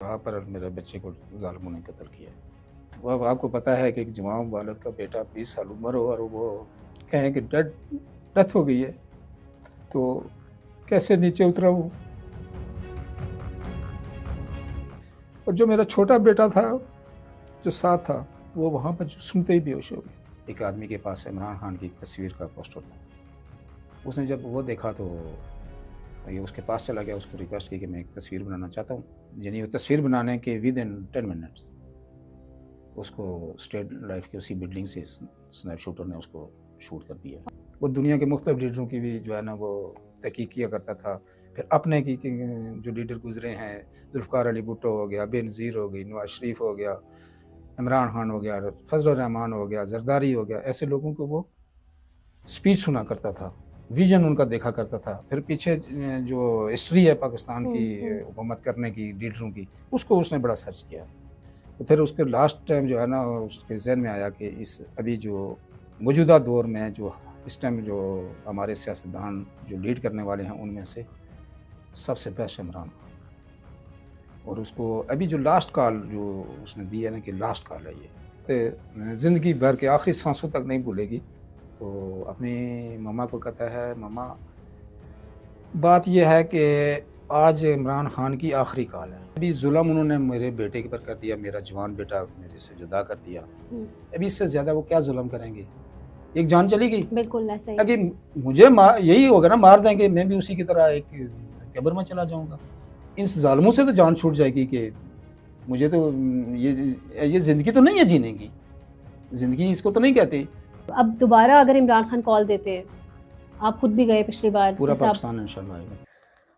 वहाँ पर मेरे बच्चे को ज़ालिमों ने कत्ल किया। वो अब आपको पता है कि एक जवान वालिद का बेटा 20 साल उम्र हो और वो कहें कि डेथ हो गई है, तो कैसे नीचे उतरा हूँ। और जो मेरा छोटा बेटा था, जो साथ था, वो वहाँ पर सुनते ही बेहोश हो गया। एक आदमी के पास इमरान खान की एक तस्वीर का पोस्टर था। उसने जब वो देखा तो ये उसके पास चला गया, उसको रिक्वेस्ट की कि मैं एक तस्वीर बनाना चाहता हूँ। यानी वो तस्वीर बनाने के विदिन 10 मिनट्स उसको स्टेट लाइफ की उसी बिल्डिंग से स्नैप शूटर ने उसको शूट कर दिया। वो दुनिया के मुख्तलिफ लीडरों की भी जो है ना वो तहकीक किया करता था। फिर अपने की जो लीडर गुजरे हैं, जुल्फ़िकार अली भुट्टो हो गया, बेनज़ीर हो गई, नवाज़ शरीफ हो गया, इमरान खान हो गया, फजल रहमान हो गया, जरदारी हो गया, ऐसे लोगों को वो स्पीच सुना करता था, विज़न उनका देखा करता था। फिर पीछे जो हिस्ट्री है पाकिस्तान की हुँ। हुकूमत करने की लीडरों की, उसको उसने बड़ा सर्च किया। तो फिर उसके लास्ट टाइम जो है ना उसके ज़हन में आया कि इस अभी जो मौजूदा दौर में जो इस टाइम जो हमारे सियासतदान जो लीड करने वाले हैं उनमें से सबसे बेस्ट इमरान खान। और उसको अभी जो लास्ट कॉल जो उसने दी है ना कि लास्ट कॉल है ये, तो ज़िंदगी भर के आखिरी सांसों तक नहीं भूलेगी। तो अपनी मम्मा को कहता है, मम्मा बात ये है कि आज इमरान खान की आखिरी कॉल है। अभी जुल्म उन्होंने मेरे बेटे के पर कर दिया, मेरा जवान बेटा मेरे से जुदा कर दिया। हुँ, अभी इससे ज़्यादा वो क्या जुल्म करेंगे? एक जान चली गई। बिल्कुल ऐसा ही। अगे मुझे यही होगा ना, मार देंगे, मैं भी उसी की तरह एक कब्र में चला जाऊँगा। इन ज़ालिमों से तो जान छूट जाएगी कि मुझे तो ये ज़िंदगी तो नहीं है जीने की। ज़िंदगी इसको तो नहीं कहते। अब दोबारा अगर इमरान खान कॉल देते हैं, आप खुद भी गए पिछली बार, पूरा जैसे आप। पाकिस्तान इंशाल्लाह आएगा।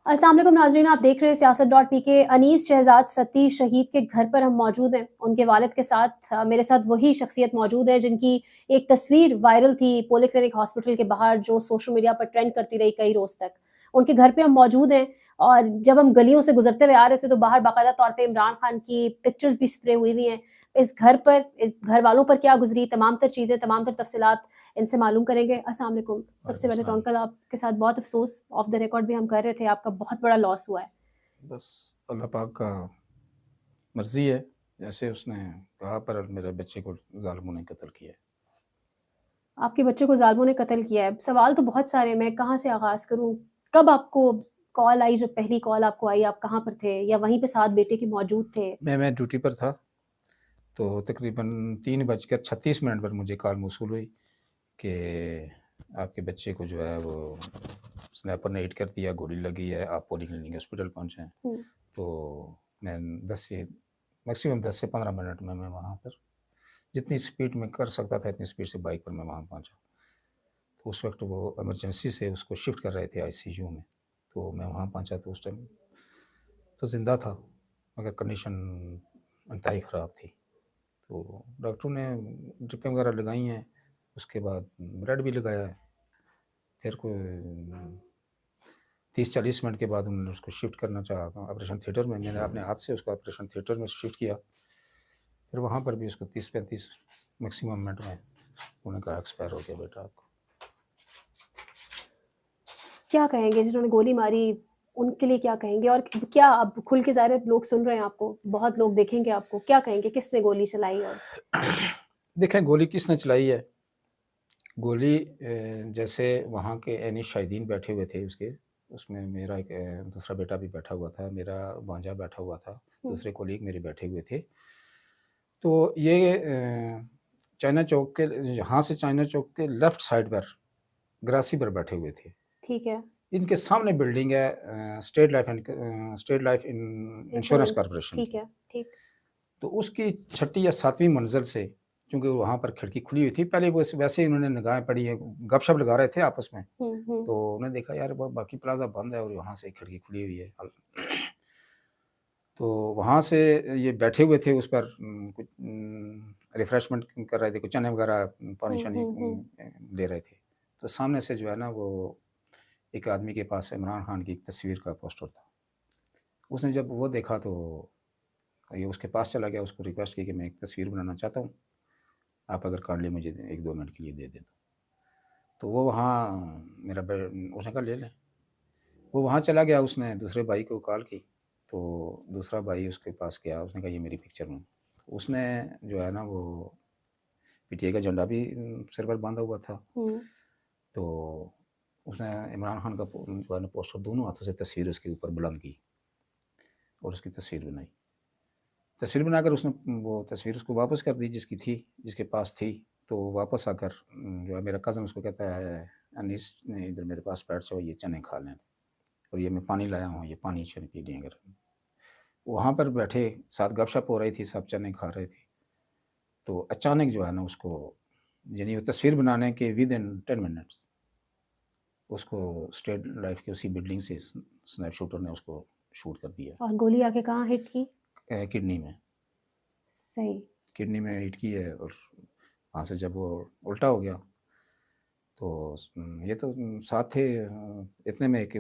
अस्सलाम वालेकुम नाज़रीन, आप देख रहे हैं सियासत.पी के। अनीस शहजाद सतीश शहीद के घर पर हम मौजूद हैं। उनके वालिद के साथ मेरे साथ वही शख्सियत मौजूद है जिनकी एक तस्वीर वायरल थी पॉलीक्लिनिक हॉस्पिटल के बाहर, जो सोशल मीडिया पर ट्रेंड करती रही कई रोज़ तक। उनके घर पे हम मौजूद हैं और जब हम गलियों से गुज़रते हुए आ रहे थे तो बाहर बाकायदा तौर पे इमरान खान की पिक्चर्स भी स्प्रे हुई हुई हैं। इस घर पर, घर वालों पर क्या गुज़री, तमाम तर चीज़ें, तमाम तर तफ़सीलात इनसे मालूम करेंगे। अस्सलाम वालेकुम। सबसे वालेकुम पहले तो सलाम। अंकल, आपके साथ बहुत अफ़सोस, ऑफ द रिकॉर्ड भी हम कर रहे थे, आपका बहुत बड़ा लॉस हुआ है। बस अल्लाह पाक का मर्ज़ी है, जैसे उसने कहा, पर मेरे बच्चे को ज़ालिमों ने कत्ल किया है। आपके बच्चे को ज़ालिमों ने कत्ल किया है। सवाल तो बहुत सारे हैं, मैं कहाँ से आगाज़ करूँ? कब आपको कॉल आई, जब पहली कॉल आपको आई, आप कहाँ पर थे? या वहीं पे साथ बेटे के मौजूद थे? मैं ड्यूटी पर था, तो तकरीबन 3:36 पर मुझे कॉल मौसूल हुई कि आपके बच्चे को जो है वो स्नाइपर ने हिट कर दिया, गोली लगी है, आप पॉलीक्लिनिक हॉस्पिटल पहुँचे हैं। हुँ, तो मैं 10 से मैक्सिमम 10 से 15 मिनट में मैं वहाँ पर जितनी स्पीड में कर सकता था इतनी स्पीड से बाइक पर मैं वहाँ पहुँचा। तो उस वक़्त वो इमरजेंसी से उसको शिफ्ट कर रहे थे आईसीयू में। तो मैं वहाँ पहुँचा तो उस टाइम तो ज़िंदा था, मगर कंडीशन इंतहाई ख़राब थी। तो डॉक्टरों ने ड्रिपें वगैरह लगाई हैं, उसके बाद ब्लड भी लगाया है। फिर कोई 30-40 मिनट के बाद उन्होंने उसको शिफ्ट करना चाहा ऑपरेशन थिएटर में। मैंने अपने हाथ से उसको ऑपरेशन थिएटर में शिफ्ट किया। फिर वहाँ पर भी उसको 30-35 मैक्सिमम मिनट में उन्होंने कहा एक्सपायर हो गया बेटा आपको। क्या कहेंगे जिन्होंने गोली मारी, उनके लिए क्या कहेंगे? और क्या, अब खुल के ज़ाहिर है लोग सुन रहे हैं आपको, बहुत लोग देखेंगे आपको, क्या कहेंगे किसने गोली चलाई? और देखें गोली किसने चलाई है, गोली जैसे वहाँ के यानी शाहिदीन बैठे हुए थे उसके, उसमें मेरा एक दूसरा बेटा भी बैठा हुआ था, मेरा भांजा बैठा हुआ था, हुँ, दूसरे कोलीग मेरे बैठे हुए थे। तो ये चाइना चौक के यहाँ से चाइना चौक के लेफ्ट साइड पर ग्रासी पर बैठे हुए थे। ठीक है। इनके सामने बिल्डिंग है स्टेट लाइफ इंश्योरेंस इंश्योरेंस की, कॉर्पोरेशन ठीक की। है, ठीक। तो उसकी छठी या 7वीं मंजिल से, चूँकि वहाँ पर खिड़की खुली हुई थी, पहले बस वैसे ही उन्होंने निगाहें पड़ी हैं, गपशप लगा रहे थे आपस में। हुँ, हुँ। तो उन्होंने देखा यार बाकी प्लाज़ा बंद है और वहाँ से खिड़की खुली हुई है। तो वहाँ से ये बैठे हुए थे उस पर कुछ रिफ्रेशमेंट कर रहे थे, कुछ चने वगैरह हुँ, पानी-शानी हुँ, हुँ। ले रहे थे। तो सामने से जो है ना वो एक आदमी के पास इमरान खान की एक तस्वीर का पोस्टर था। उसने जब वो देखा तो ये उसके पास चला गया, उसको रिक्वेस्ट की कि मैं एक तस्वीर बनाना चाहता हूँ, आप अगर काइंडली मुझे 1-2 मिनट के लिए दे दें तो। तो वो वहाँ मेरा बे उसने कहा ले लें। वो वहाँ चला गया, उसने दूसरे भाई को कॉल की, तो दूसरा भाई उसके पास गया, उसने कहा ये मेरी पिक्चर में। उसने जो है ना वो पीटीआई का झंडा भी सिर पर बांधा हुआ था। तो उसने इमरान खान का जो है ना पोस्टर दोनों हाथों से तस्वीर उसके ऊपर बुलंद की और उसकी तस्वीर बनाई। तस्वीर बनाकर उसने वो तस्वीर उसको वापस कर दी जिसके पास थी। तो वापस आकर जो है मेरा कज़न उसको कहता है, अनीस इधर मेरे पास बैठ जाओ, ये चने खा लें और ये मैं पानी लाया हूँ, ये पानी चने पी लें। अगर वहाँ पर बैठे साथ गपशप हो रही थी, सब चने खा रहे थे। तो अचानक जो है ना उसको, यानी वो तस्वीर बनाने के विद इन 10 मिनट्स उसको स्टेट लाइफ की उसी बिल्डिंग से स्नैप शूटर ने उसको शूट कर दिया। और गोली आके कहाँ हिट की? किडनी में। सही। किडनी में हिट की है और वहाँ से जब वो उल्टा हो गया तो ये तो साथ थे। इतने में एक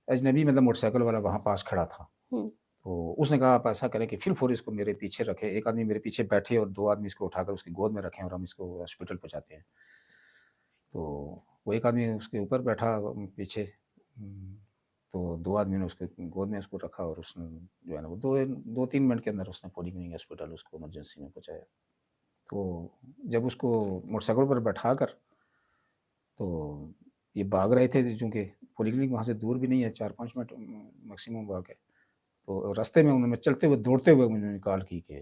अजनबी मतलब मोटरसाइकिल वाला वहाँ पास खड़ा था। तो उसने कहा आप ऐसा करें कि फिल फॉर इसको मेरे पीछे रखें, एक आदमी मेरे पीछे बैठे और 2 आदमी इसको उठाकर उसकी गोद में रखें और हम इसको हॉस्पिटल पहुँचाते हैं। तो वो एक आदमी उसके ऊपर बैठा पीछे, तो 2 आदमी ने उसके गोद में उसको रखा और उसने जो है ना वो 2-3 मिनट के अंदर उसने पॉलीक्लिनिक हॉस्पिटल उसको इमरजेंसी में पहुँचाया। तो जब उसको मोटरसाइकिल पर बैठाकर तो ये भाग रहे थे, चूँकि पॉलीक्लिनिक वहाँ से दूर भी नहीं है, 4-5 मिनट मैक्सिमम भाग है। तो रास्ते में उन्होंने चलते हुए, दौड़ते हुए उन्होंने कॉल की कि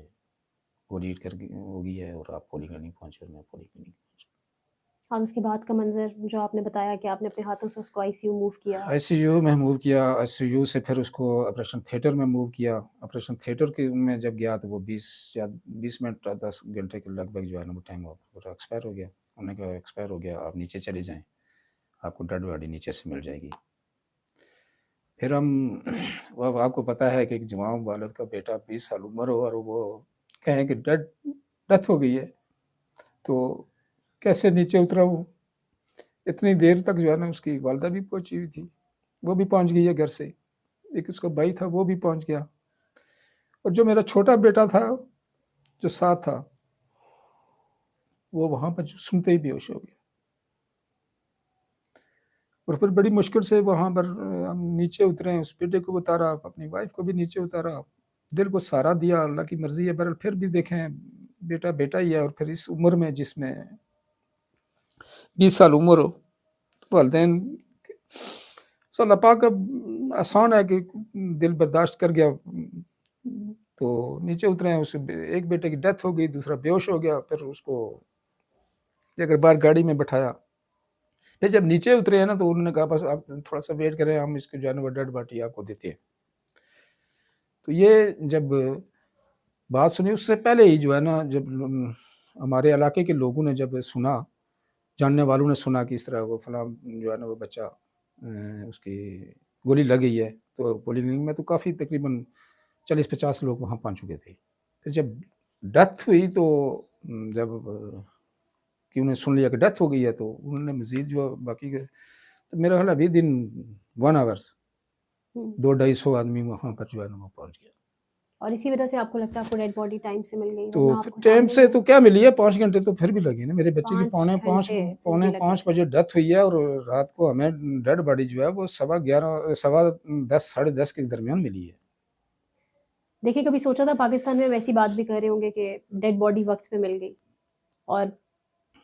गोली हिट कर हो गई है और आप पॉलीक्लिनिक पहुँचे। और मैं पॉलीक्लिनिक पहुँचा। और उसके बाद का मंज़र जो आपने बताया कि आपने अपने हाथों से उसको आईसीयू मूव किया। आईसीयू में मूव किया, आईसीयू से फिर उसको ऑपरेशन थिएटर में मूव किया। ऑपरेशन थिएटर के में जब गया तो वो 20 मिनट 10 घंटे के लगभग जो है ना वो टाइम पूरा एक्सपायर हो गया। उन्होंने कहा एक्सपायर हो गया, आप नीचे चले जाएँ, आपको डेड बॉडी नीचे से मिल जाएगी। फिर हम वो अब आपको पता है कि एक जवान वालिद का बेटा 20 साल उम्र हो और वो कहें कि डेथ हो गई है, तो कैसे नीचे उतरा वो। इतनी देर तक जो है ना उसकी वालिदा भी पहुंची हुई थी, वो भी पहुंच गई है घर से। एक उसका भाई था वो भी पहुंच गया और जो मेरा छोटा बेटा था जो साथ था वो वहां पर सुनते ही बेहोश हो गया। और फिर बड़ी मुश्किल से वहाँ पर हम नीचे उतरे, उस बेटे को उतारा, अपनी वाइफ को भी नीचे उतारा, दिल को सहारा दिया। अल्लाह की मर्जी है, बहरहाल फिर भी देखें बेटा बेटा ही है और फिर इस उम्र में जिसमें 20 साल उम्र हो तो वालिदैन सो अल्लाह पाक का आसान है कि दिल बर्दाश्त कर गया। तो नीचे उतरे हैं, उस एक बेटे की डेथ हो गई, दूसरा बेहोश हो गया। फिर उसको लेकर बाहर गाड़ी में बैठाया। फिर जब नीचे उतरे हैं ना तो उन्होंने कहा बस आप थोड़ा सा वेट करें, हम इसको जो है ना वो डेड बॉडी आपको देते हैं। तो ये जब बात सुनी उससे पहले ही जो है ना, जब हमारे इलाके के लोगों ने जब सुना, जानने वालों ने सुना कि इस तरह वो फलां जो है ना वो बच्चा उसकी गोली लग गई है, तो पॉलीक्लिनिक में तो काफ़ी तकरीबन 40-50 लोग वहाँ पहुँच चुके थे। फिर जब डेथ हुई तो जब कि उन्हें सुन लिया कि डेथ हो गई है तो उन्होंने मज़ीद जो बाकी के, तो मेरा ख्याल है विद इन 1 आवर्स 200-250 आदमी वहाँ पर जो है ना वो पहुँच गया। और इसी वजह से आपको लगता है आपको डेड बॉडी टाइम से मिल गई, तो वरना फिर आपको टाइम सामने से ही तो क्या मिली है, 5 घंटे तो फिर भी लगे ना। मेरे बच्चे की 5 घंटे फिर पौने भी 5 लगे। बजे डेथ हुई है और रात को हमें डेड बॉडी जो है वो 11:15 सवा 10 साढ़े 10 के दरमियान मिली है। देखिए, कभी सोचा था पाकिस्तान में वैसी बात भी कर रहे होंगे कि डेड बॉडी वक़्त पे मिल गई और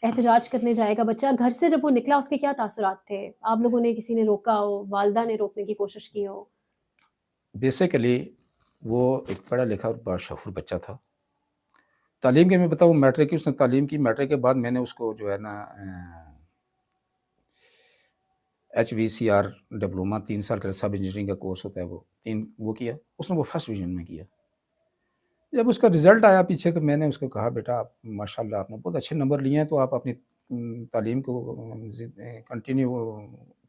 एहतजाज करने जाएगा बच्चा, घर से जब वो निकला उसके क्या तासुरात थे? आप लोगों ने, किसी ने रोका हो, वालिदा ने रोकने की कोशिश की हो? बेसिकली वो एक पढ़ा लिखा और बाशऊर बच्चा था। तालीम की मैं बताऊँ, मैट्रिक की उसने तालीम की, मैट्रिक के बाद मैंने उसको जो है ना HVCR डिप्लोमा 3 साल का सब इंजीनियरिंग का कोर्स होता है वो 3 वो किया। उसने वो फर्स्ट डिवीज़न में किया। जब उसका रिज़ल्ट आया पीछे तो मैंने उसको कहा बेटा आप माशाल्लाह आपने बहुत अच्छे नंबर लिए हैं, तो आप अपनी तालीम को कंटिन्यू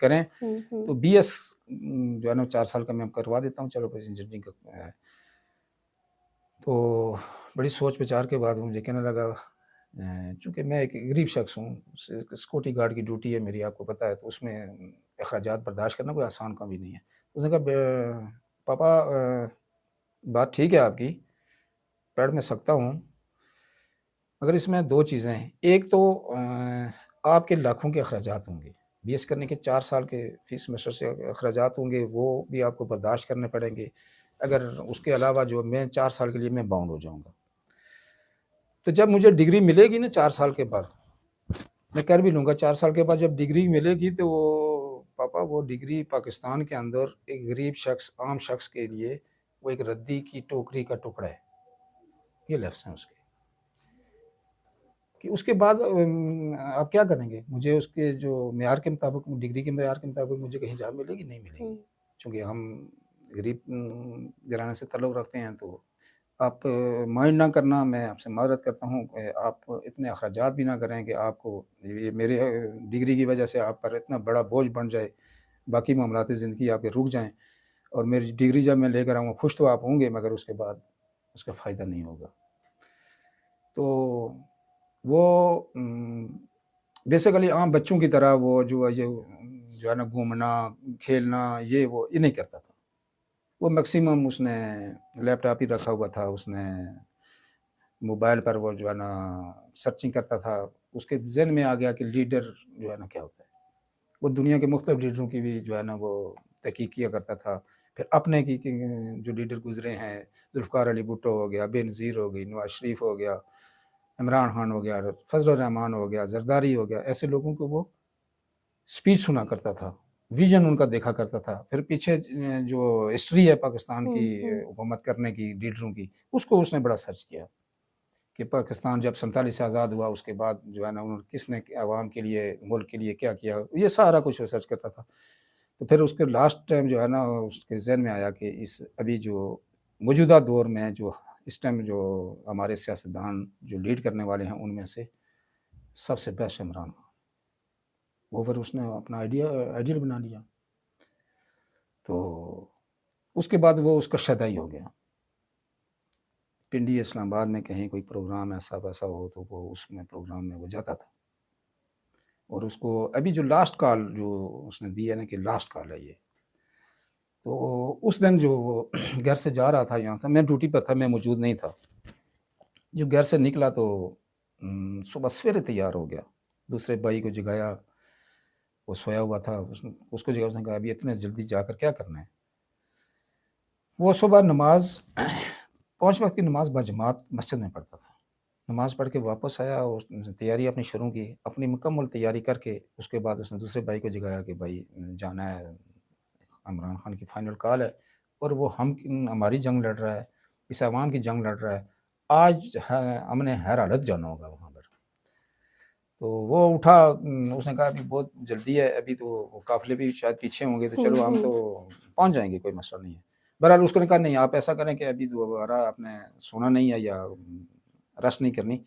करें। तो BS जो है ना 4 साल का मैं करवा देता हूँ, चलो बस इंजीनियरिंग का तो बड़ी सोच विचार के बाद मुझे कहने लगा चूँकि मैं एक गरीब शख्स हूँ, सिक्योरिटी गार्ड की ड्यूटी है मेरी, आपको पता है, तो उसमें अखराजात बर्दाश्त करना कोई आसान काम भी नहीं है। उसने कहा पापा बात ठीक है आपकी, पढ़ मैं सकता हूँ, मगर इसमें 2 चीज़ें हैं। एक तो आपके लाखों के अखराजात होंगे, बीएस करने के 4 साल के फ़ीस सेमेस्टर से अखराजात होंगे, वो भी आपको बर्दाश्त करने पड़ेंगे। अगर उसके अलावा जो मैं 4 साल के लिए मैं बाउंड हो जाऊँगा। तो जब मुझे डिग्री मिलेगी ना 4 साल के बाद, मैं कर भी लूँगा 4 साल के बाद जब डिग्री मिलेगी तो वो पापा वो डिग्री पाकिस्तान के अंदर एक गरीब शख्स, आम शख्स के लिए वो एक रद्दी की टोकरी का टुकड़ा है। ये लफ्ज़ हैं उसके। कि उसके बाद आप क्या करेंगे? मुझे उसके जो मेयार के मुताबिक डिग्री के मेयार के मुताबिक मुझे कहीं जॉब मिलेगी? नहीं मिलेगी। हुँ। चूँकि हम गरीब घराने से ताल्लुक़ रखते हैं तो आप माइंड ना करना, मैं आपसे माज़रत करता हूँ आप इतने अख़राजात भी ना करें कि आपको ये मेरे डिग्री की वजह से आप पर इतना बड़ा बोझ बन जाए, बाकी मामलात ज़िंदगी आपके रुक जाएँ और मेरी डिग्री जब मैं लेकर आऊँगा, खुश तो आप होंगे मगर उसके बाद उसका फ़ायदा नहीं होगा। तो वो बेसिकली आम बच्चों की तरह वो जो है ना घूमना, खेलना ये नहीं करता था। वो मैक्सिमम उसने लैपटॉप ही रखा हुआ था, उसने मोबाइल पर वो जो है ना सर्चिंग करता था। उसके ज़हन में आ गया कि लीडर जो है ना क्या होता है। वो दुनिया के मुख्तलिफ लीडरों की भी जो है ना वो तहकीक किया करता था। फिर अपने की जो लीडर गुज़रे हैं, ज़ुल्फ़िकार अली भुट्टो हो गया, बेनज़ीर हो गई, नवाज़ शरीफ हो गया, इमरान खान हो गया, फज़ल रहमान हो गया, ज़रदारी हो गया, ऐसे लोगों को वो स्पीच सुना करता था, विज़न उनका देखा करता था। फिर पीछे जो हिस्ट्री है पाकिस्तान हुँ, की हुँ। हुकूमत करने की लीडरों की, उसको उसने बड़ा सर्च किया कि पाकिस्तान जब 47 से आज़ाद हुआ उसके बाद जो है ना उन्होंने किसने अवाम के लिए, मुल्क के लिए क्या किया, ये सारा कुछ रिसर्च करता था। तो फिर उसके लास्ट टाइम जो है ना उसके ज़हन में आया कि इस अभी जो मौजूदा दौर में जो इस टाइम जो हमारे सियासतदान जो लीड करने वाले हैं उनमें से सबसे बेस्ट इमरान खान। वो फिर उसने अपना आइडियल बना लिया। तो उसके बाद वो उसका शदाई हो गया। पिंडी इस्लामाबाद में कहीं कोई प्रोग्राम ऐसा-वैसा हो तो वो उसमें प्रोग्राम में वो जाता था। और उसको अभी जो लास्ट कॉल जो उसने दी है ना कि लास्ट कॉल है ये। तो उस दिन जो वो घर से जा रहा था यहाँ था, मैं ड्यूटी पर था, मैं मौजूद नहीं था। जो घर से निकला तो सुबह सवेरे तैयार हो गया। दूसरे भाई को जगाया, वो सोया हुआ था, उसको जगाया, उसने कहा अभी इतने जल्दी जाकर क्या करना है? वो सुबह नमाज़ 5 वक़्त की नमाज़ बजमात मस्जिद में पढ़ता था। नमाज़ पढ़ के वापस आया और उसने तैयारी अपनी शुरू की। अपनी मुकम्मल तैयारी करके उसके बाद उसने दूसरे भाई को जगाया कि भाई जाना है, इमरान खान की फ़ाइनल कॉल है और वो हमारी जंग लड़ रहा है, इस अवाम की जंग लड़ रहा है। आज ह हमने हर हालत जाना होगा वहाँ पर। तो वो उठा उसने कहा अभी बहुत जल्दी है, अभी तो वो काफ़िले भी शायद पीछे होंगे, तो हुँ, चलो हम हुँ। तो पहुँच जाएँगे, कोई मसला नहीं है। बहरहाल उसने कहा नहीं आप ऐसा करें कि अभी दोबारा आपने सोना नहीं है या रेस्ट नहीं करनी,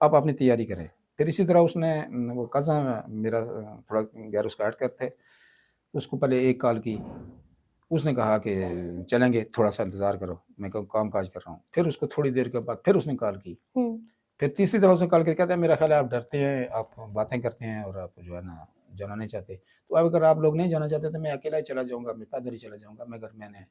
आप अपनी तैयारी करें। फिर इसी तरह उसने वो कज़न मेरा थोड़ा गैर उसका ऐड थे, तो उसको पहले एक कॉल की। उसने कहा कि चलेंगे, थोड़ा-सा इंतज़ार करो, मैं काम-काज कर रहा हूँ। फिर उसको थोड़ी देर के बाद फिर उसने कॉल की। हुँ। फिर तीसरी दफ़ा उसने कॉल करके कहता है मेरा ख़्याल है आप डरते हैं, आप बातें करते हैं और आप जो है ना जाना नहीं चाहते। तो अब अगर आप लोग नहीं जाना चाहते तो मैं अकेला ही चला जाऊँगा, मैं पैदल ही चला जाऊँगा, मगर मैंने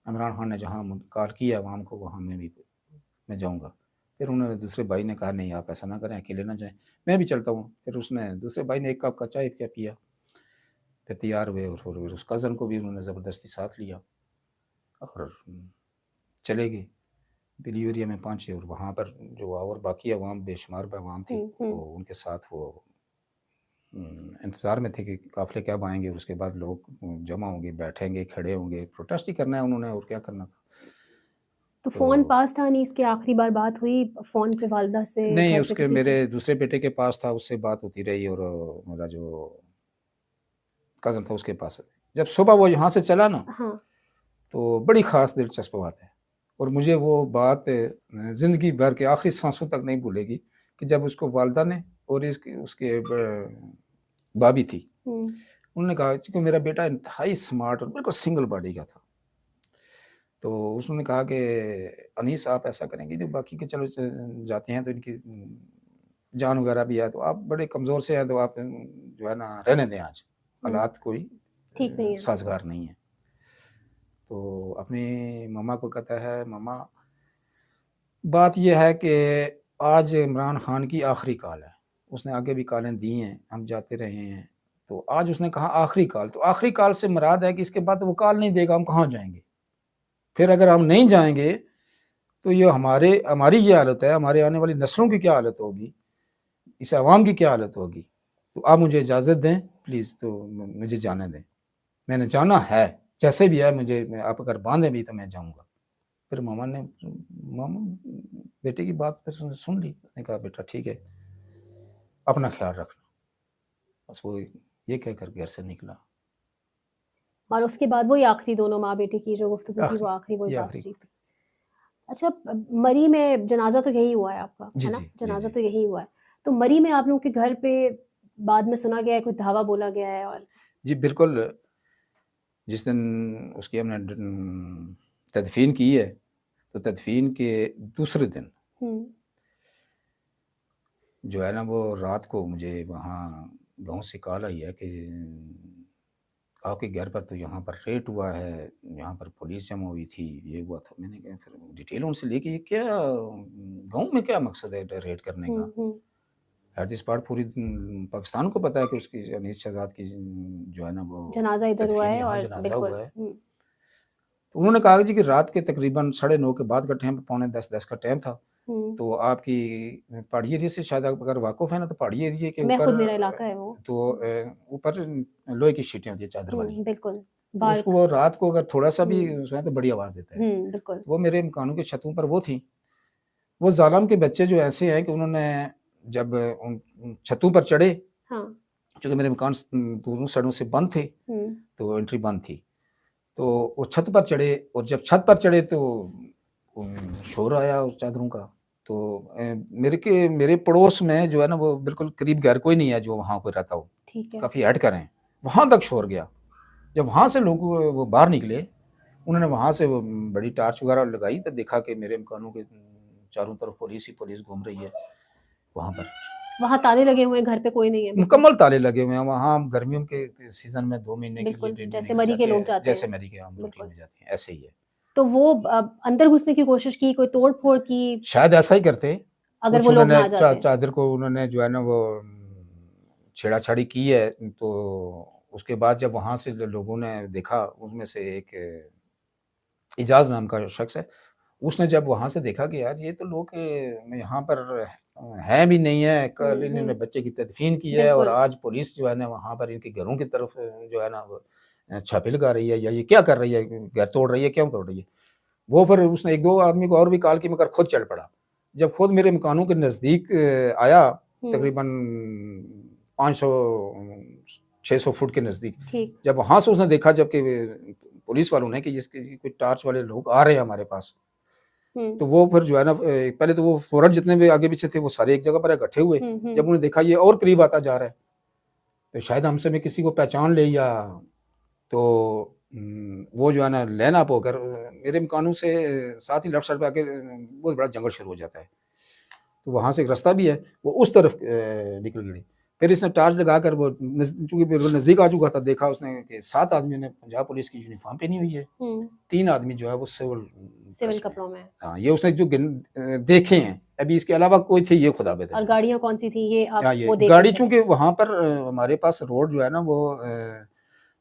इमरान खान ने जहाँ कॉल किया अवाम को वहाँ मैं जाऊँगा। फिर उन्होंने दूसरे भाई ने कहा नहीं आप ऐसा ना करें, अकेले ना जाएँ, मैं भी चलता हूँ। फिर उसने दूसरे भाई ने 1 कप का चाय क्या पिया, फिर तैयार हुए और फिर उस कज़न को भी उन्होंने ज़बरदस्ती साथ लिया और चले गए। दिल्ली एरिया में पहुँचे और वहाँ पर जो और बाकी अवाम बेशुमार अवाम थी, हुँ, तो हुँ। उनके साथ वो इंतज़ार में थे कि काफ़िले कब आएँगे और उसके बाद लोग जमा होंगे, बैठेंगे, खड़े होंगे, प्रोटेस्ट ही करना है उन्होंने और क्या करना था। तो तो फ़ोन पास था अनीस के आखिरी बार बात हुई फ़ोन पे वालिदा से, नहीं घर पे उसके किसी मेरे से? दूसरे बेटे के पास था, उससे बात होती रही और मेरा जो कज़न था उसके पास। जब सुबह वो यहाँ से चला ना, हाँ। तो बड़ी ख़ास दिलचस्प बात है और मुझे वो बात ज़िंदगी भर के आखिरी साँसों तक नहीं भूलेगी कि जब उसको वालिदा ने और इसके उसके भाभी थी, हुँ। उन्होंने कहा क्योंकि मेरा बेटा इंतहाई स्मार्ट और बिल्कुल सिंगल बॉडी का था। तो उसने कहा कि अनीस आप ऐसा करेंगे जो बाकी के चलो जाते हैं तो इनकी जान वगैरह भी है, तो आप बड़े कमज़ोर से हैं तो आप जो है ना रहने दें आज, हुँ। हालात कोई ठीक नहीं है। साज़गार नहीं है। तो अपनी मम्मा को कहता है मम्मा बात ये है कि आज इमरान खान की आखिरी कॉल है। उसने आगे भी कॉलें दी हैं, हम जाते रहे हैं, तो आज उसने कहा आखिरी कॉल, तो आखिरी कॉल से मुराद है कि इसके बाद वो कॉल नहीं देगा, हम कहाँ जाएंगे। फिर अगर हम नहीं जाएंगे तो ये हमारी ये हालत है, हमारे आने वाली नस्लों की क्या हालत होगी, इस आवाम की क्या हालत होगी। तो आप मुझे इजाज़त दें प्लीज़, तो मुझे जाने दें, मैंने जाना है, जैसे भी है मुझे, आप अगर बांधें भी तो मैं जाऊँगा। फिर मामा बेटे की बात फिर सुन ली, उसने कहा बेटा ठीक है, अपना ख्याल रखना। बस वो ये कहकर घर से निकला। और उसके बाद वही आखिरी दोनों माँ बेटे की जो गुफ्तगू थी वो आखिरी वही ये आखिरी बातचीत थी। अच्छा, मरी में जनाजा तो यही हुआ है आपका, जी है ना? जी जी जनाजा जी तो यही हुआ है। तो मरी में आप लोगों के घर पे बाद में सुना गया है कोई धावा बोला गया है और जी बिल्कुल। जिस दिन उसकी हमने तदफीन की है, तो तदफीन के दूसरे दिन हुँ, जो है ना, वो रात को मुझे वहाँ गाँव से कॉल आई है कि आपके घर पर तो यहाँ पर रेड हुआ है, यहाँ पर पुलिस जमा हुई थी, ये हुआ था। मैंने कहा फिर डिटेल उनसे लेके, ये क्या गाँव में क्या मकसद है रेड करने हुँ, का? हुँ। एट दिस पार्ट पूरी पाकिस्तान को पता है कि उसकी अनीस शहजाद की जो है ना वो जनाज़ा इधर हुआ तदफीन है यहाँ और जनाजा बिल्कुल। हुआ है। हुँ, तो उन्होंने कहा जी कि रात के तकरीबन 9:30 के बाद का टाइम, पौने 10 का टाइम था। हुँ। तो आपकी पहाड़ी एरिया से शायद आप अगर वाकिफ़ हैं ना, तो पहाड़ी एरिया के मैं ऊपर खुद मेरा इलाका है वो। तो हुँ, ऊपर लोहे की शीटें होती है चादर वाली। हुँ, बिल्कुल। तो उसको बार्क। वो रात को अगर थोड़ा-सा भी हुँ, सोए तो बड़ी आवाज़ देता है। हुँ, बिल्कुल। तो वो मेरे मकानों की छतों पर वो थी। वो ज़ालम के बच्चे जो ऐसे हैं कि उन्होंने जब उन छतों पर चढ़े, हाँ। चूँकि मेरे मकान दोनों साइडों से बंद थे, हुँ, तो एंट्री बंद थी। तो वो छत पर चढ़े, और जब छत पर चढ़े तो शोर आया उस चादरों का। तो मेरे पड़ोस में जो है ना, वो बिल्कुल करीब घर कोई नहीं है जो वहाँ पे रहता हो, ठीक है। काफ़ी हट कर हैं। वहाँ तक शोर गया। जब वहाँ से लोग वो बाहर निकले, उन्होंने वहाँ से वो बड़ी टार्च वगैरह लगाई, तो देखा कि मेरे मकानों के चारों तरफ पुलिस ही पुलिस घूम रही है वहाँ पर। वहाँ ताले लगे हुए हैं, घर पे कोई नहीं है बिल्कुल। मुकम्मल ताले लगे हुए हैं वहाँ, गर्मियों के सीज़न में 2 महीने के लिए बिल्कुल, ट्रेनिंग जैसे में मरी के जाते लोग हैं, जाते जैसे हैं। अमेरिका हम रूटीन बिल्कुल। में जाते हैं, ऐसे ही है। तो वो अंदर घुसने की कोशिश की, कोई तोड़-फोड़ की, शायद ऐसा ही करते। अगर कुछ वो लोग ना उन्होंने आ जाते? चादर को उन्होंने जो है ना वो छेड़ा-छाड़ी की है, तो उसके बाद जब वहाँ से लोगों ने देखा, उसमें से एक इजाज़ नाम का शख्स है, उसने जब वहाँ से देखा कि यार ये तो लोग यहाँ पर हैं भी नहीं है, कल हुँ, इन्होंने हुँ। बच्चे की तदफ़ीन की है और बिल्कुल। आज पुलिस जो है ना वहाँ पर इनके घरों की तरफ जो है ना वो छापे लगा रही है, या ये क्या कर रही है, घर तोड़ रही है, क्यों तोड़ रही है? वो फिर उसने 1-2 आदमी को और भी कॉल की, मगर खुद चल पड़ा। जब खुद मेरे मकानों के नज़दीक आया, हुँ, तकरीबन 500 600 फुट के नज़दीक, ठीक। जब वहाँ से उसने देखा, जबकि पुलिस वालों ने, कि इसके कोई टॉर्च वाले लोग आ रहे हैं हमारे पास, हुँ, तो वो फिर जो है ना पहले तो वो फ़ौरन जितने भी आगे-पीछे थे वो सारे एक जगह पर इकट्ठे हुए। हुँ, जब हुँ। उन्होंने देखा ये और करीब आता जा रहा है, तो शायद हमसे में किसी को पहचान ले, या तो वो जो है ना लाइन अप होकर मेरे मकानों से साथ ही लेफ्ट साइड पे आके बहुत बड़ा जंगल शुरू हो जाता है। तो वहाँ से एक रास्ता भी है, वो उस तरफ निकल गई। फिर इसने टॉर्च लगाकर वो चूँकि बिल्कुल नज़दीक आ चुका था, देखा उसने कि 7 आदमियों ने पंजाब पुलिस की यूनिफ़ॉर्म पहनी हुई है, हुँ, 3 आदमी जो है वो सिविल सिविल ड्रेस में। कपड़ों में। हाँ, ये उसने जो देखे हैं, अभी इसके अलावा कोई थे ये खुदा बेहतर और जानता गाड़ियाँ कौन-सी थी ये है। आप हाँ, ये वो देख नहीं गाड़ी सके? चूँकि वहाँ पर हमारे पास रोड जो है ना वो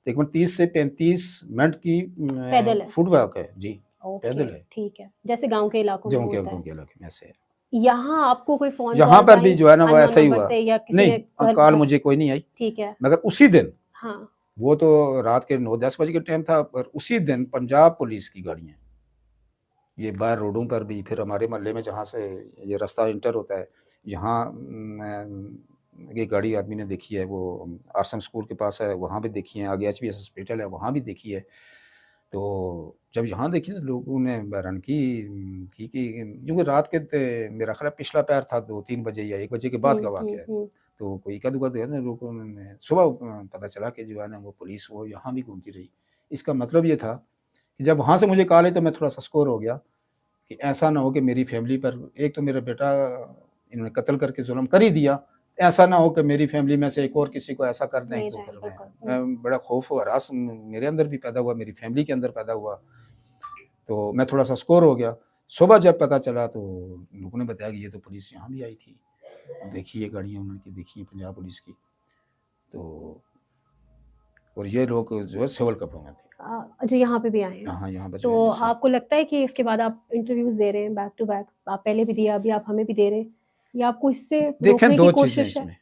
तकरीबन 30 से 35 मिनट की पैदल है? फुट वॉक है। जी, ओके, पैदल है। ठीक है। जैसे गाँव के इलाकों में होता गाँव है। के इलाके में ऐसे है। यहाँ आपको कोई फ़ोन यहाँ कॉल्स पर भी आई जो है ना वो अननोन ऐसा ही नंबर हुआ। से या किसी ने नहीं, घर कॉल घर मुझे कोई नहीं आई, ठीक है। मगर उसी दिन, हाँ, वो तो रात के 9-10 बजे के टाइम था, पर उसी दिन पंजाब पुलिस की गाड़ियाँ, ये बाहर रोडों पर भी, फिर हमारे मोहल्ले में जहाँ से ये रास्ता इंटर होता है, यहाँ ये गाड़ी आदमी ने देखी है, वो आरसम स्कूल के पास है, वहाँ भी देखी है, आगे एचबीएस हॉस्पिटल है, वहाँ भी देखी है। तो जब यहाँ देखी तो लोगों ने हैरानगी की कि क्योंकि रात के मेरा ख़्याल है पिछला पहर था, 2-3 बजे या 1 बजे के बाद हुँ, का हुँ, वाक़या है। हुँ, तो कोई इक्का-दुक्का जो है ना लोगों ने सुबह पता चला कि जो है ना वो पुलिस वो यहाँ भी घूमती रही। इसका मतलब ये था कि जब वहाँ से मुझे कॉल आई तो मैं थोड़ा-सा स्कोर हो गया कि ऐसा ना हो कि मेरी फ़ैमिली पर, एक तो मेरा बेटा इन्होंने कत्ल करके ज़ुल्म कर ही दिया, ऐसा ना हो कि मेरी फ़ैमिली में से एक और किसी को ऐसा कर दें, ले तो जाएँ, फिर बिल्कुल। हुँ, मैं बड़ा खौफ़ और हरास मेरे अंदर भी पैदा हुआ, मेरी फ़ैमिली के अंदर पैदा हुआ। तो मैं थोड़ा-सा स्कोर हो गया। सुबह जब पता चला तो लोगों ने बताया कि ये तो पुलिस यहाँ भी आई थी। देखी है गाड़ियाँ उन्होंने की, देखी है पंजाब पुलिस की। तो और ये लोग जो है सिविल कपड़ों में थे। जो यहाँ पे भी आए हैं। हाँ, यहाँ पर तो जो है सब आपको लगता है कि इसके बाद आप इंटरव्यूज़ दे रहे हैं बैक टू बैक, आप पहले भी दिया, अभी आप हमें भी दे रहे हैं, या आपको इससे देखें रोकने दो की चीज़ें कोशिश है? इसमें,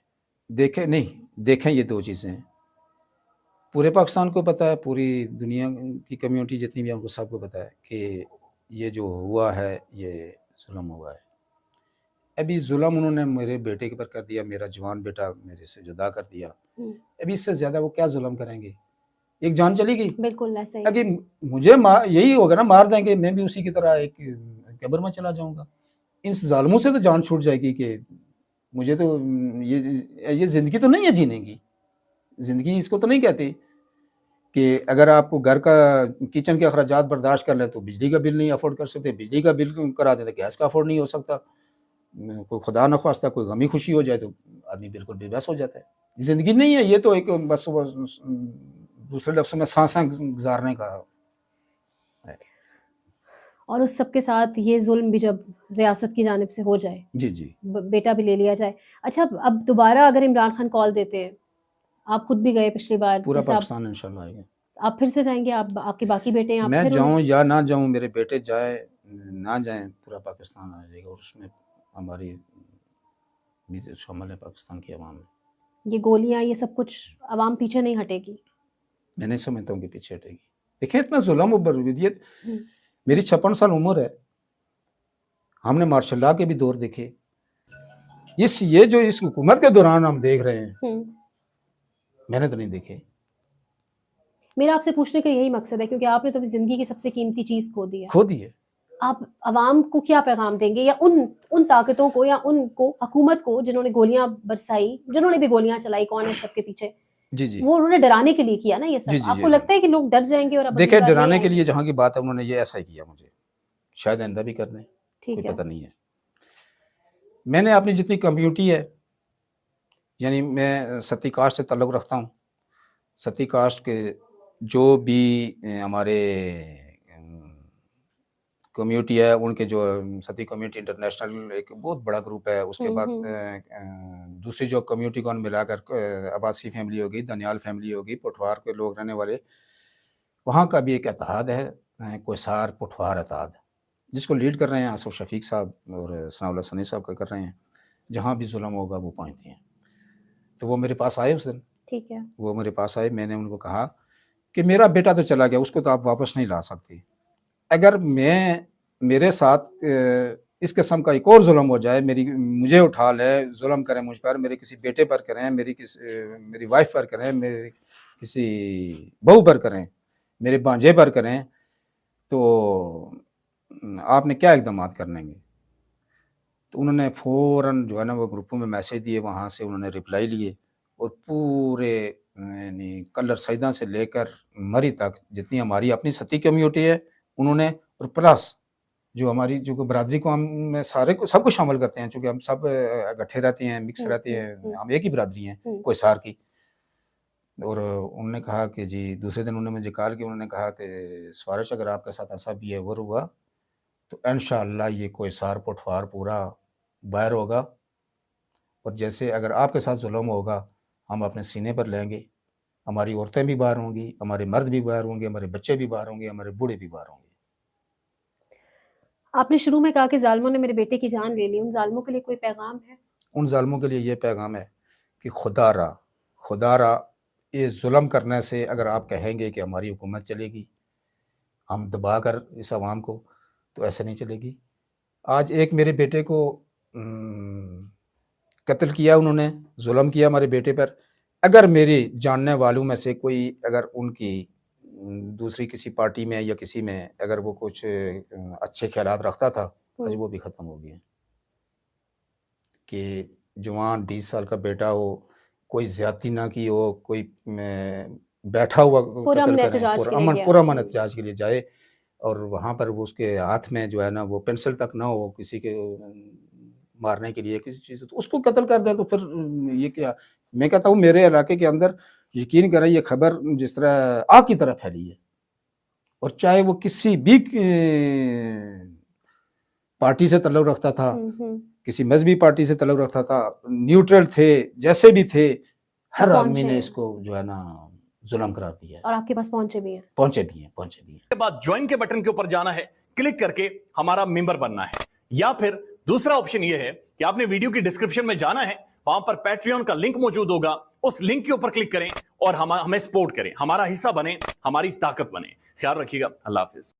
देखें ये दो चीज़ें हैं। पूरे पाकिस्तान को पता है, पूरी दुनिया की कम्युनिटी जितनी भी है उनको सबको पता है कि ये जो हुआ है ये जुल्म हुआ है। अभी जुल्म उन्होंने मेरे बेटे के ऊपर कर दिया, मेरा जवान बेटा मेरे से जुदा कर दिया। अभी इससे ज़्यादा वो क्या जुल्म करेंगे? एक जान चली गई। बिल्कुल ऐसा ही। अगर मुझे यही होगा ना, मार देंगे, मैं भी उसी की तरह एक कब्र में चला जाऊँगा। इन ज़ालिमों से तो जान छूट जाएगी कि मुझे तो ये ज़िंदगी तो नहीं है जीने की। ज़िंदगी इसको तो नहीं कहते कि अगर आपको घर का किचन के अखराजात बर्दाश्त कर लें तो बिजली का बिल नहीं अफोर्ड कर सकते, बिजली का बिल करा दें तो गैस का अफोर्ड नहीं हो सकता। कोई खुदा न ख़्वास्ता कोई गमी खुशी हो जाए तो आदमी बिल्कुल बेबस हो जाता है। ज़िंदगी नहीं है, ये तो एक बस दूसरे लफ्ज़ों में सांसें गुज़ारने का है। और उस सब के साथ ये ज़ुल्म भी जब रियासत की जानिब से हो जाए, जी, जी। बेटा भी ले लिया जाए। अच्छा, अब दोबारा अगर इमरान खान कॉल देते हैं, आप खुद भी गए पिछली बार, पूरा जैसे पाकिस्तान इंशाल्लाह आएगा। आप फिर से जाएंगे, आप आपके बाकी बेटे हैं, आप मैं फिर जाऊँ या ना जाऊँ, मेरे बेटे जाए ना जाएँ, पूरा पाकिस्तान आ जाएगा और उसमें हमारी भी शामिल है पाकिस्तान की आवाम में। ये गोलियां, ये सब कुछ आवाम पीछे नहीं हटेगी। मैं नहीं समझता हूँ कि पीछे हटेगी। देखिए इतना जुल्म और बर्बरियत, मेरी 56 साल उम्र है, हमने मार्शल लॉ के भी दौर देखे। ये जो इस हुकूमत के दौरान हम देख रहे हैं, मैंने तो नहीं देखे। मेरा आपसे पूछने का यही मकसद है, क्योंकि आपने तो अपनी ज़िंदगी की सबसे कीमती चीज़ खो दी है। खो दी है। आप आवाम को क्या पैगाम देंगे, या उन ताकतों को या उनको हुकूमत को जिन्होंने गोलियां बरसाई, जिन्होंने भी गोलियां चलाई, कौन है सबके पीछे, जी, जी। वो उन्होंने डराने के लिए किया ना ये सब। जी, जी, आपको जी। लगता है कि लोग डर जाएंगे और अब अगली देखिए बार नहीं डराने के आएंगे? लिए जहाँ की बात है उन्होंने ये ऐसा ही किया, मुझे शायद आइंदा भी कर दें, कोई ठीक है। पता नहीं है। मैंने अपनी जितनी कम्युनिटी है, यानी मैं सती कास्ट से ताल्लुक़ रखता हूँ। सती कास्ट के जो भी हमारे कम्युनिटी है, उनके जो सती कम्युनिटी इंटरनेशनल एक बहुत बड़ा ग्रुप है। उसके बाद दूसरी जो कम्युनिटी को मिलाकर अब्बासी फैमिली हो गई, दनियाल फैमिली हो गई, पुठवार के लोग रहने वाले, वहाँ का भी एक इत्तेहाद है, कोसार पुठवार इत्तेहाद, जिसको लीड कर रहे हैं आसिफ शफीक साहब और सनाउल्लाह सनी साहब का कर रहे हैं। जहाँ भी जुल्म होगा वो पहुँचते हैं। तो वो मेरे पास आए उस दिन। ठीक है। वो मेरे पास आए, मैंने उनको कहा कि मेरा बेटा तो चला गया, उसको तो आप वापस नहीं ला सकती। अगर मेरे साथ इस किस्म का एक और जुल्म हो जाए, मुझे उठा ले, जुल्म करें मुझ पर, मेरे किसी बेटे पर करें, मेरी वाइफ पर करें, मेरे किसी बहू पर करें, मेरे भांजे पर करें, तो आपने क्या इक़दाम करनेंगे? तो उन्होंने फ़ौरन जो है ना वो ग्रुपों में मैसेज दिए, वहाँ से उन्होंने रिप्लाई लिए और पूरे यानी कलर सईदा से लेकर मरी तक जितनी हमारी अपनी सती कम्युनिटी है उन्होंने, और प्लस जो हमारी जो बरादरी को हम सारे को सबको शामिल करते हैं, चूँकि हम सब इकट्ठे रहते हैं, मिक्स रहते हैं, हम एक ही बरादरी हैं कोसार की। और उन्होंने कहा कि जी, दूसरे दिन उन्होंने मुझे कॉल किया, उन्होंने कहा कि सिफारिश अगर आपके साथ ऐसा बिहेवियर हुआ तो इंशाअल्लाह ये कोसार पुठवार पूरा बाहर होगा, और जैसे अगर आपके साथ जुल्म होगा हम अपने सीने पर लेंगे, हमारी औरतें भी बाहर होंगी, हमारे मर्द भी बाहर होंगे, हमारे बच्चे भी बाहर होंगे, हमारे बूढ़े भी बाहर होंगे। आपने शुरू में कहा कि ज़ालिमों ने मेरे बेटे की जान ले ली, उन ज़ालिमों के लिए कोई पैगाम है? उन ज़ालिमों के लिए ये पैगाम है कि खुदारा ये जुल्म करने से अगर आप कहेंगे कि हमारी हुकूमत चलेगी, हम दबा कर इस अवाम को, तो ऐसे नहीं चलेगी। आज एक मेरे बेटे को कत्ल किया उन्होंने, जुल्म किया हमारे बेटे पर। अगर मेरे जानने वालों में से कोई अगर उनकी दूसरी किसी पार्टी में या किसी में अगर वो कुछ अच्छे ख्यालात रखता था, आज वो भी ख़त्म हो गए। कि जवान 20 साल का बेटा हो, कोई ज़्यादती ना की हो, कोई बैठा हुआ कत्ल करें, पुरअमन एहतजाज के लिए जाए और वहाँ पर वो उसके हाथ में जो है ना वो पेंसिल तक ना हो किसी के मारने के लिए किसी चीज़, तो उसको कत्ल कर दें तो फिर ये क्या? मैं कहता हूँ मेरे इलाके के अंदर यकीन करें ये खबर जिस तरह आग की तरह फैली है, और चाहे वो किसी भी पार्टी से ताल्लुक़ रखता था, किसी मजहबी पार्टी से ताल्लुक़ रखता था, न्यूट्रल थे, जैसे भी थे, हर आदमी ने इसको जो है ना जुल्म करार दिया है। और आपके पास पहुंचे भी हैं। पहुंचे भी हैं। के बाद ज्वाइन के बटन के ऊपर जाना है, क्लिक करके हमारा मेंबर बनना है। या फिर दूसरा ऑप्शन यह है कि आपने वीडियो की डिस्क्रिप्शन में जाना है, वहां पर पैट्रियन का लिंक मौजूद होगा, उस लिंक के ऊपर क्लिक करें और हमें सपोर्ट करें, हमारा हिस्सा बने, हमारी ताकत बने। ख्याल रखिएगा। अल्लाह हाफिज।